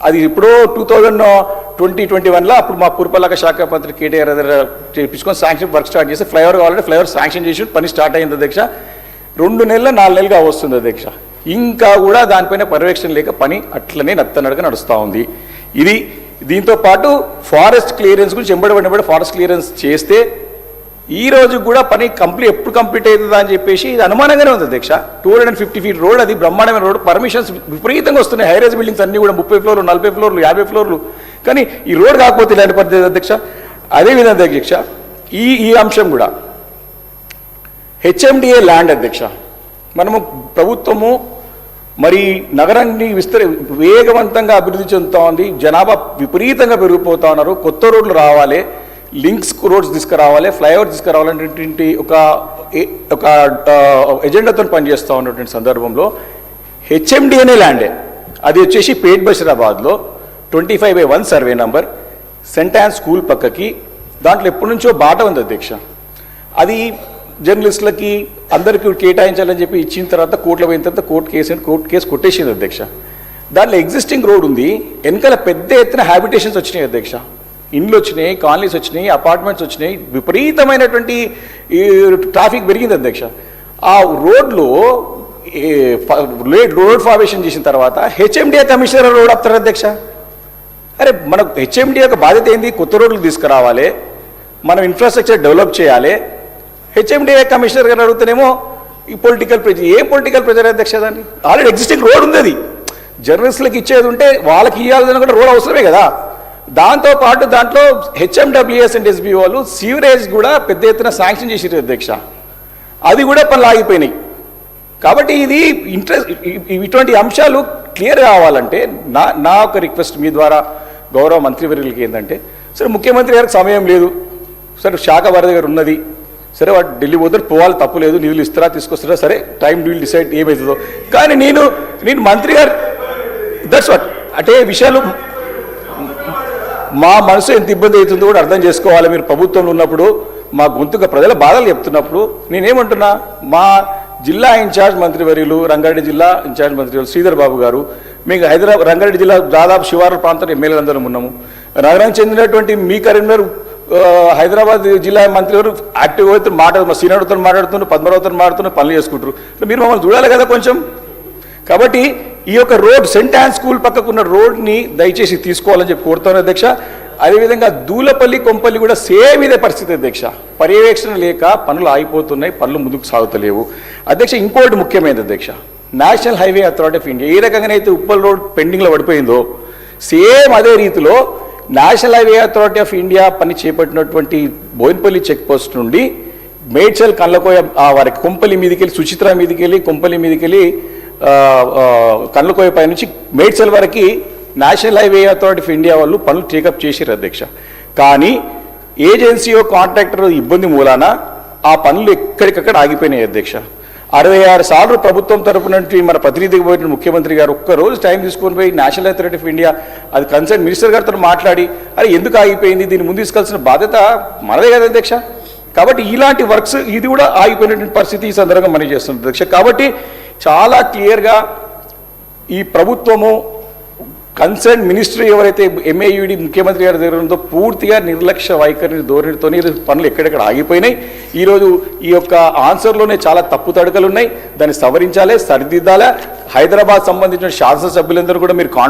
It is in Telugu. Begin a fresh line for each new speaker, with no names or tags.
అది ఇప్పుడు 2021లో అప్పుడు మా పురపాలక శాఖ మంత్రి కేటీఆర్ దగ్గర చేయించుకొని శాంక్షన్ వర్క్ స్టార్ట్ చేసి ఫ్లైఓవర్ కావాలంటే ఫ్లైఓవర్ శాంక్షన్ చేసి పని స్టార్ట్ అయింది అధ్యక్ష. 2 నెలలు 4 నెలలుగా వస్తుంది అధ్యక్ష. ఇంకా కూడా దానిపైన పర్యవేక్షణ లేక పని అట్లనే నత్తనడగా నడుస్తూ ఉంది. ఇది దీంతో పాటు ఫారెస్ట్ క్లియరెన్స్ గురించి వెంబడి ఫారెస్ట్ క్లియరెన్స్ చేస్తే ఈ రోజు కూడా పని ఎప్పుడు కంప్లీట్ అవుతుందా అని చెప్పేసి ఇది అనుమానంగానే ఉంది అధ్యక్ష. 250 ఫీట్ రోడ్, అది బ్రహ్మాండమైన రోడ్, పర్మిషన్స్ విపరీతంగా వస్తున్నాయి. హైరైజ్ బిల్డింగ్స్ అన్ని కూడా 30 ఫ్లోర్లు 40 ఫ్లోర్లు 50 ఫ్లోర్లు, కానీ ఈ రోడ్ కాకపోతే ఇలాంటి పరిస్థితి అధ్యక్ష. అదేవిధంగా అధ్యక్ష ఈ అంశం కూడా హెచ్ఎండిఏ ల్యాండ్ అధ్యక్ష. మనము ప్రభుత్వము మరి నగరాన్ని వేగవంతంగా అభివృద్ధి చెందుతూ ఉంది, జనాభా విపరీతంగా పెరిగిపోతూ ఉన్నారు, కొత్త రోడ్లు రావాలి, లింక్స్ రోడ్స్ తీసుకురావాలి, ఫ్లైఓవర్ తీసుకురావాలనేటువంటి ఒక ఎజెండాతో పనిచేస్తూ ఉన్నటువంటి సందర్భంలో హెచ్ఎండిఏనే ల్యాండే, అది వచ్చేసి పేట్ బషీరాబాద్లో 25/1 survey number, saint Ann school పక్కకి, దాంట్లో ఎప్పటి నుంచో బాట ఉంది అధ్యక్ష. అది జర్నలిస్టులకి అందరికీ కేటాయించాలని చెప్పి ఇచ్చిన తర్వాత కోర్టులో పోయిన తర్వాత కోర్టు కేసు కొట్టేసింది అధ్యక్ష. దాంట్లో ఎగ్జిస్టింగ్ రోడ్ ఉంది, వెనకాల పెద్ద ఎత్తున హ్యాబిటేషన్స్ వచ్చినాయి అధ్యక్ష. ఇండ్లు వచ్చినాయి, కాలనీస్ వచ్చినాయి, అపార్ట్మెంట్స్ వచ్చినాయి, విపరీతమైనటువంటి ట్రాఫిక్ పెరిగింది అధ్యక్ష. ఆ రోడ్లో రోడ్ ఫార్మేషన్ చేసిన తర్వాత హెచ్ఎండిఏ కమిషనర్ రోడ్ ఆపుతారు అధ్యక్ష. అరే మనకు హెచ్ఎండిఏ యొక్క బాధ్యత ఏంది? కొత్త రోడ్లు తీసుకురావాలి, మనం ఇన్ఫ్రాస్ట్రక్చర్ డెవలప్ చేయాలి. హెచ్ఎండిఏ కమిషనర్ గారు అడుగుతానేమో ఈ పొలిటికల్ ప్రెజర్. ఏం పొలిటికల్ ప్రెజర్ అధ్యక్ష? దాన్ని ఆల్రెడీ ఎగ్జిస్టింగ్ రోడ్ ఉంది, అది జర్నలిస్టులకు ఇచ్చేది ఉంటే వాళ్ళకి ఇవ్వాలని కూడా రోడ్ అవసరమే కదా. దాంతోపాటు దాంట్లో హెచ్ఎండబ్ల్యూఎస్ అండ్ ఎస్బీ వాళ్ళు సీవరేజ్ కూడా పెద్ద ఎత్తున శాంక్షన్ చేసారు అధ్యక్ష, అది కూడా పనులు ఆగిపోయినాయి. కాబట్టి ఇది ఇటువంటి అంశాలు క్లియర్ కావాలంటే నా ఒక రిక్వెస్ట్ మీ ద్వారా గౌరవ మంత్రివర్యులకి ఏంటంటే, సరే ముఖ్యమంత్రి గారికి సమయం లేదు, సరే శాఖ వారి దగ్గర ఉన్నది, సరే వాడు ఢిల్లీ పోతారు, పోవాలి, తప్పు లేదు, నిధులు ఇస్తారా తీసుకొస్తారా, సరే టైం విల్ డిసైడ్ ఏమవుతుందో. కానీ నేను మంత్రి గారు దట్స్ వాట్ అంటే విషయాలు మా మనసు ఎంత ఇబ్బంది అవుతుందో కూడా అర్థం చేసుకోవాలి. మీరు ప్రభుత్వంలో ఉన్నప్పుడు మా గొంతుగా ప్రజల బాధలు చెప్తున్నప్పుడు నేనేమంటున్నా, మా జిల్లా ఇన్ఛార్జ్ మంత్రివర్యులు, రంగారెడ్డి జిల్లా ఇన్ఛార్జ్ మంత్రివర్యులు శ్రీధర్ బాబు గారు, మీకు రంగారెడ్డి జిల్లా దాదాపు శివారు ప్రాంతంలో ఎమ్మెల్యేలు అందరం ఉన్నాము, నగరానికి చెందినటువంటి మీ కరీంనగర్ హైదరాబాద్ జిల్లా మంత్రి గారు యాక్టివ్గా అయితే మా సీనియర్తో మాట్లాడుతున్నారు, పద్మరావుతో మాట్లాడుతున్నారు, పనులు చేసుకుంటారు. మీరు మమ్మల్ని చూడాలి కదా కొంచెం. కాబట్టి ఈ యొక్క రోడ్ సెంట్ యాన్ స్కూల్ పక్కకున్న రోడ్ని దయచేసి తీసుకోవాలని చెప్పి కోరుతాను అధ్యక్ష. అదేవిధంగా దూలపల్లి కొంపల్లి కూడా సేమ్ ఇదే పరిస్థితి అధ్యక్ష. పర్యవేక్షణ లేక పనులు ఆగిపోతున్నాయి, పనులు ముందుకు సాగుతలేవు అధ్యక్ష. ఇంకోటి ముఖ్యమైనది అధ్యక్ష, national highway authority of India ఏ రకంగానైతే ఉప్పల్ రోడ్ పెండింగ్లో పడిపోయిందో సేమ్ అదే రీతిలో national highway authority of India పని చేపట్టినటువంటి బోయినపల్లి చెక్ పోస్ట్ నుండి మేడ్చల్ కళ్ళకోయ వారికి కొంపల్లి మీదకి వెళ్ళి, సుచిత్ర మీదకి వెళ్ళి, కొంపల్లి మీదకి వెళ్ళి కళ్ళకోయ పై నుంచి మేడ్చల్ వరకు national highway authority of India వాళ్ళు పనులు టేకప్ చేసారు అధ్యక్ష. కానీ ఏజెన్సీ కాంట్రాక్టర్ ఇబ్బంది మూలాన ఆ పనులు ఎక్కడికక్కడ ఆగిపోయినాయి అధ్యక్ష. 66 సార్లు ప్రభుత్వం తరపు నుండి మన ప్రతినిధికి పోయిన ముఖ్యమంత్రి గారు ఒక్కరోజు టైం తీసుకొని పోయి నేషనల్ అథారిటీ ఆఫ్ ఇండియా అది కన్సర్న్ మినిస్టర్ గారితో మాట్లాడి అరే ఎందుకు ఆగిపోయింది, దీన్ని ముందు తీసుకెళ్లాల్సిన బాధ్యత మనదే కదా అధ్యక్ష. కాబట్టి ఇలాంటి వర్క్స్ ఇది కూడా ఆగిపోయినటువంటి పరిస్థితి ఈ సందర్భంగా మనం చేస్తుంది అధ్యక్ష. కాబట్టి చాలా క్లియర్గా ఈ ప్రభుత్వము కన్సర్న్ మినిస్ట్రీ ఎవరైతే ఎంఏయుడి ముఖ్యమంత్రి గారి దగ్గర ఉందో పూర్తిగా నిర్లక్ష్య వైఖరిని ధోరణితోనే పనులు ఎక్కడెక్కడ ఆగిపోయినాయి. ఈరోజు ఈ యొక్క ఆన్సర్లోనే చాలా తప్పు తడకలు ఉన్నాయి, దాన్ని సవరించాలి, సరిదిద్దాలి. హైదరాబాద్ సంబంధించిన శాసనసభ్యులందరూ కూడా మీరు